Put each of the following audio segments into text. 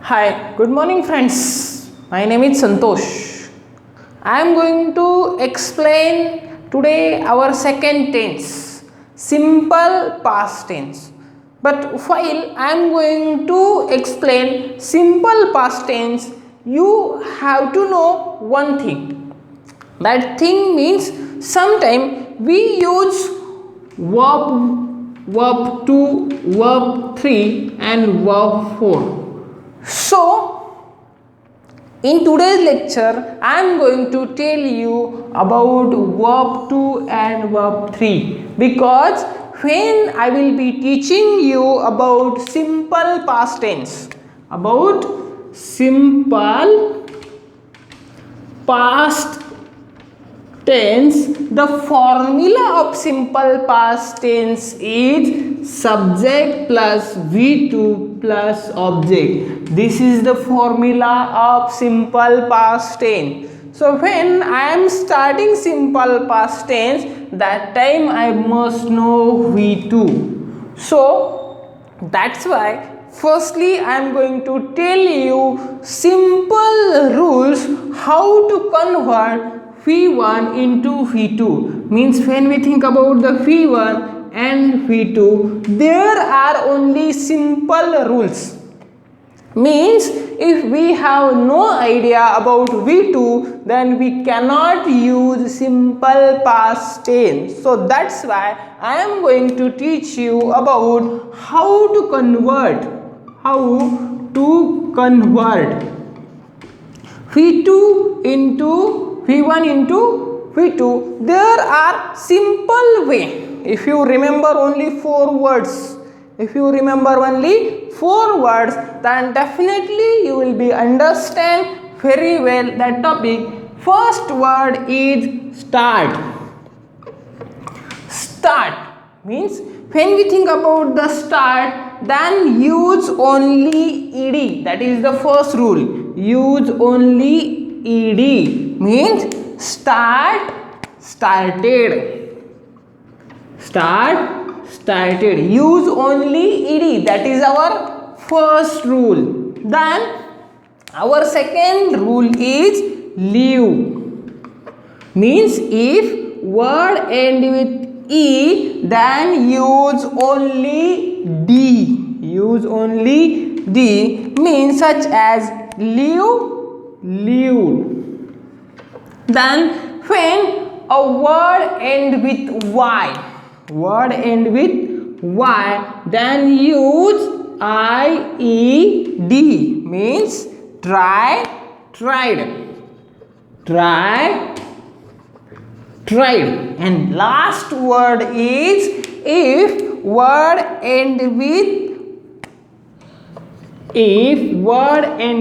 Hi, good morning friends. My name is Santosh. I am going to explain today our second tense, simple past tense. But while I am going to explain simple past tense, you have to know one thing. That thing means sometime we use verb 2, verb 3 and verb 4. So, in today's lecture, I am going to tell you about verb 2 and verb 3 because when I will be teaching you about simple past tense, the formula of simple past tense is subject plus V2 plus object. This is the formula of simple past tense. So when I am starting simple past tense, that time I must know V2. So that's why firstly I am going to tell you simple rules how to convert V1 into V2. Means when we think about the V1 and V2, there are only simple rules. Means if we have no idea about V2, then we cannot use simple past tense. So that's why I am going to teach you about how to convert V2 into V1 into V2. There are simple way. If you remember only 4 words, then definitely you will be understand very well that topic. First word is start. Start means when we think about the start, then use only ed. That is the first rule. Use only ed means started. Use only ed. That is our first rule. Then our second rule is leave. Means if word end with e, then use only d. Means such as lived. Then when a word end with y, then use ied. Means tried. And last word is if word end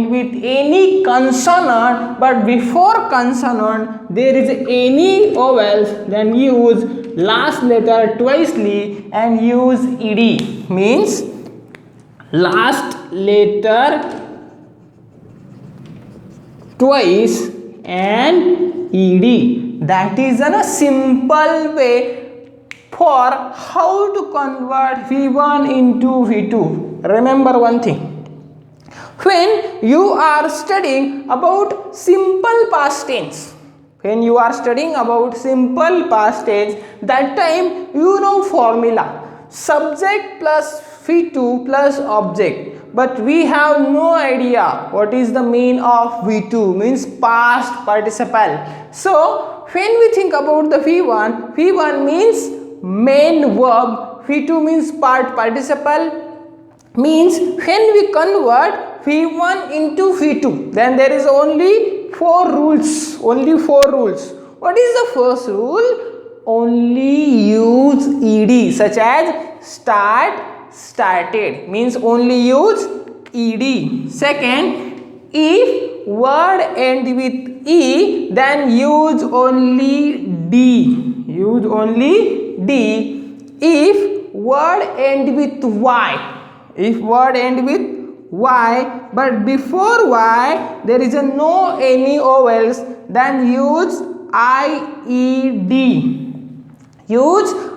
with any consonant, but before consonant there is any vowels, then use last letter twicely and use ed. Means last letter twice and ed. That is a simple way for how to convert V1 into V2. Remember one thing. When you are studying about simple past tense, that time you know formula subject plus V2 plus object, but we have no idea what is the mean of V2. Means past participle. So when we think about the V1 means main verb, V2 means part-participle. Means when we convert V1 into V2, then there is only 4 rules. What is the first rule? Only use ed, such as started. Means only use ed. Second, if word end with e, then use only d. If word end with y, but before y there is no any vowels, then use ied.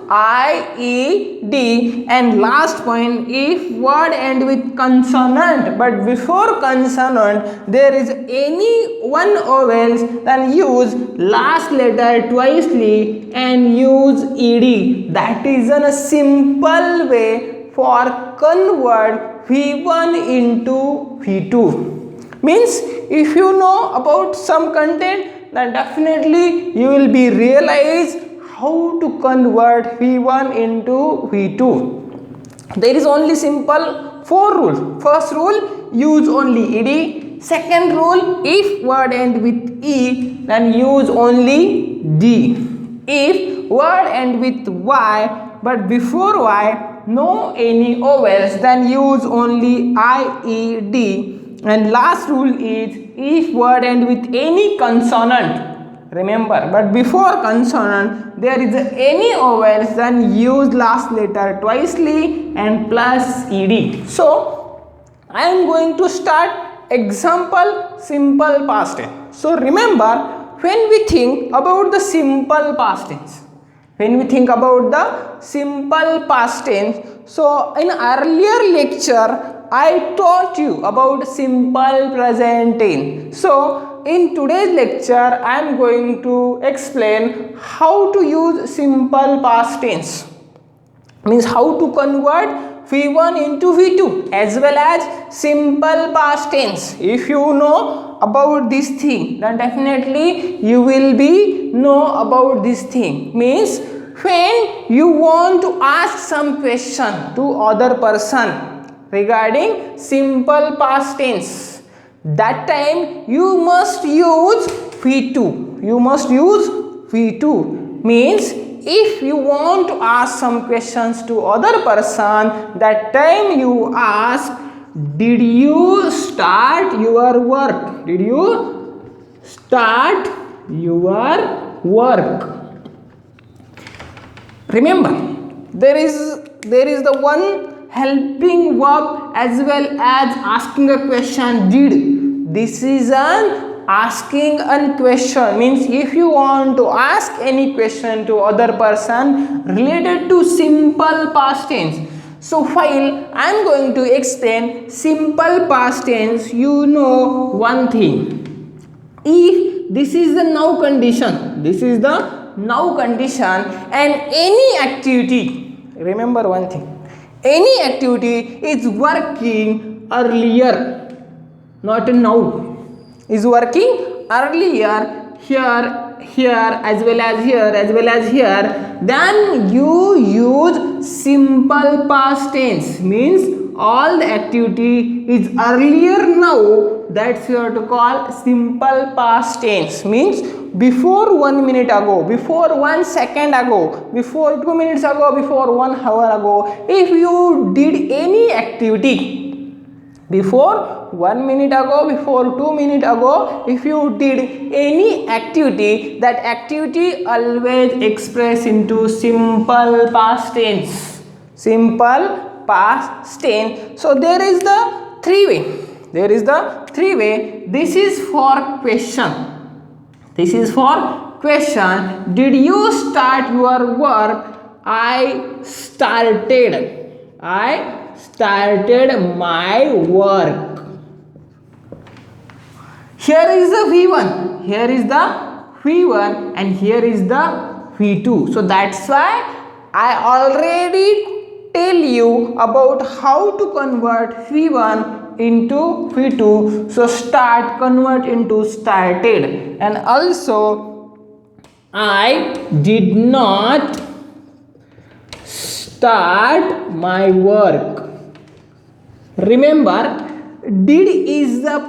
I, E, D. And last point, if word end with consonant, but before consonant there is any one vowels, then use last letter twicely and use ed. That is a simple way for convert V1 into V2. Means if you know about some content, then definitely you will be realize how to convert V1 into V2. There is only simple 4 rules. First rule, use only ed. Second rule, if word end with E, then use only D. If word end with Y, but before Y no any vowels, then use only I, E, D. And last rule is, if word end with any consonant, remember, but before consonant there is any vowels, then use last letter twicely and plus ed. So I am going to start example simple past tense. So remember, when we think about the simple past tense, so in earlier lecture I taught you about simple present tense. So in today's lecture I am going to explain how to use simple past tense, means how to convert V1 into V2 as well as simple past tense. If you know about this thing, then definitely you will be know about this thing. Means when you want to ask some question to other person regarding simple past tense, that time you must use V2. Means if you want to ask some questions to other person, that time you ask, did you start your work? Remember, there is the one helping verb as well as asking a question, did. This is an asking a question, means if you want to ask any question to other person related to simple past tense. So while I am going to explain simple past tense, you know one thing. If this is the now condition, and any activity, remember one thing, any activity is working earlier, not now, is working earlier here as well as here, then you use simple past tense. Means all the activity is earlier now, that's you have to call simple past tense. Means before 1 minute ago, before 1 second ago, before 2 minutes ago, before 1 hour ago, if you did any activity before 1 minute ago, before 2 minutes ago, if you did any activity, that activity always express into simple past tense. So there is the three way. This is for question. Did you start your work? I started my work. Here is the V1 and here is the V2. So that's why I already tell you about how to convert V1 into V2. So convert into started. And also I did not start my work. Remember, did is the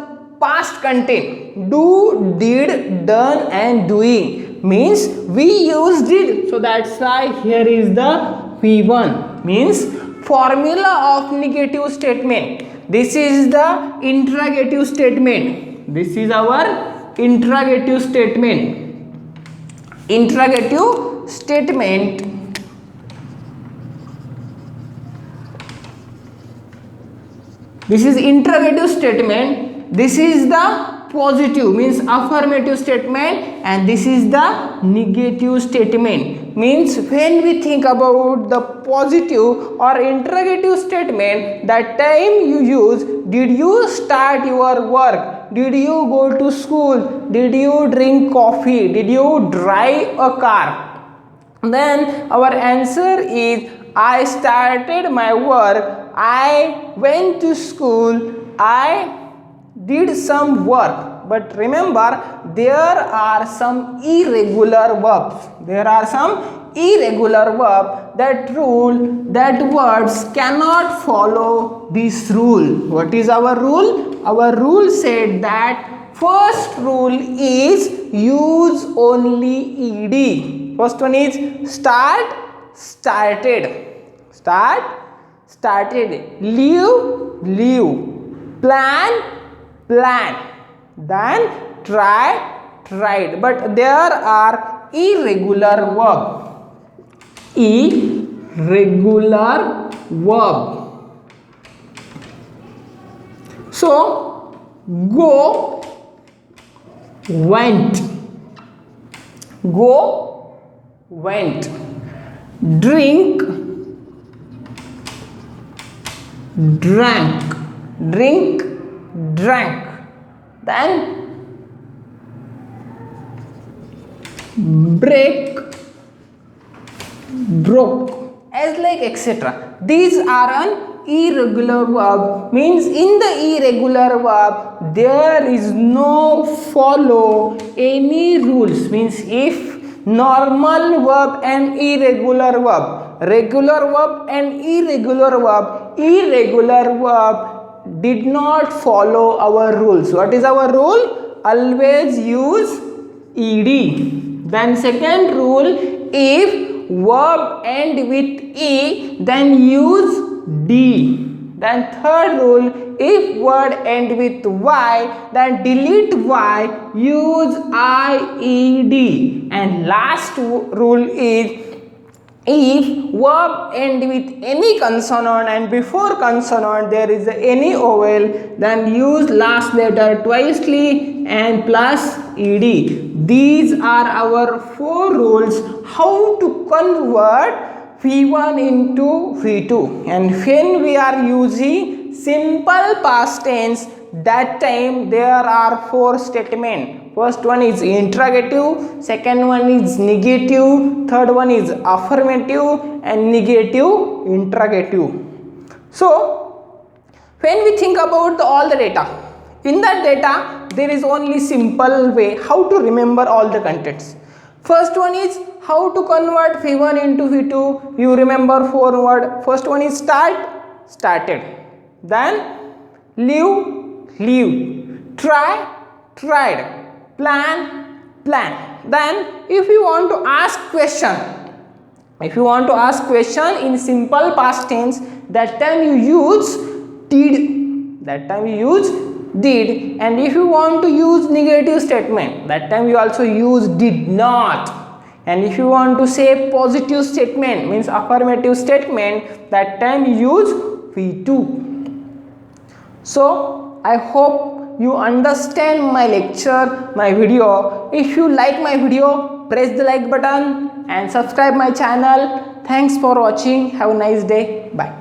past content. Do, did, done and doing. Means we use did. So that's why here is the V1. Means formula of negative statement. This is the interrogative statement. This is our interrogative statement. This is interrogative statement. This is the positive, means affirmative statement, and this is the negative statement. means when we think about the positive or interrogative statement, that time you use did you start your work, did you go to school, did you drink coffee, did you drive a car. Then our answer is I started my work, I went to school, I did some work. But remember, there are some irregular verbs. There are some irregular verbs that words cannot follow this rule. What is our rule? Our rule said that first rule is use only ed. First one is start, started. Start, started. Leave, leave. Plan, plan. Then try, tried. But there are irregular verb. Irregular verb. So go, went. Go, went. Drink, drank. Drink, drank. Then break, broke, as like etc. These are an irregular verb, means in the irregular verb there is no follow any rules, means if normal verb and irregular verb, regular verb and irregular verb did not follow our rules. What is our rule? Always use ed. Then second rule, if verb end with e, then use d. Then third rule, if word end with y, then delete y, use ied. And last rule is if verb end with any consonant and before consonant there is any vowel, then use last letter twicely and plus ed. These are our 4 rules how to convert V1 into V2. And when we are using simple past tense, that time there are 4 statements. First one is interrogative, second one is negative, third one is affirmative and negative interrogative. So when we think about all the data, in that data there is only simple way how to remember all the contents. First one is how to convert V1 into V2. You remember 4 words. First one is start, started. Then leave, leave. Try, tried. Plan, plan. Then if you want to ask question, in simple past tense, that time you use did. And if you want to use negative statement, that time you also use did not. And if you want to say positive statement, means affirmative statement, that time you use V2. So I hope you understand my lecture, my video. If you like my video, press the like button and subscribe my channel. Thanks for watching. Have a nice day. Bye.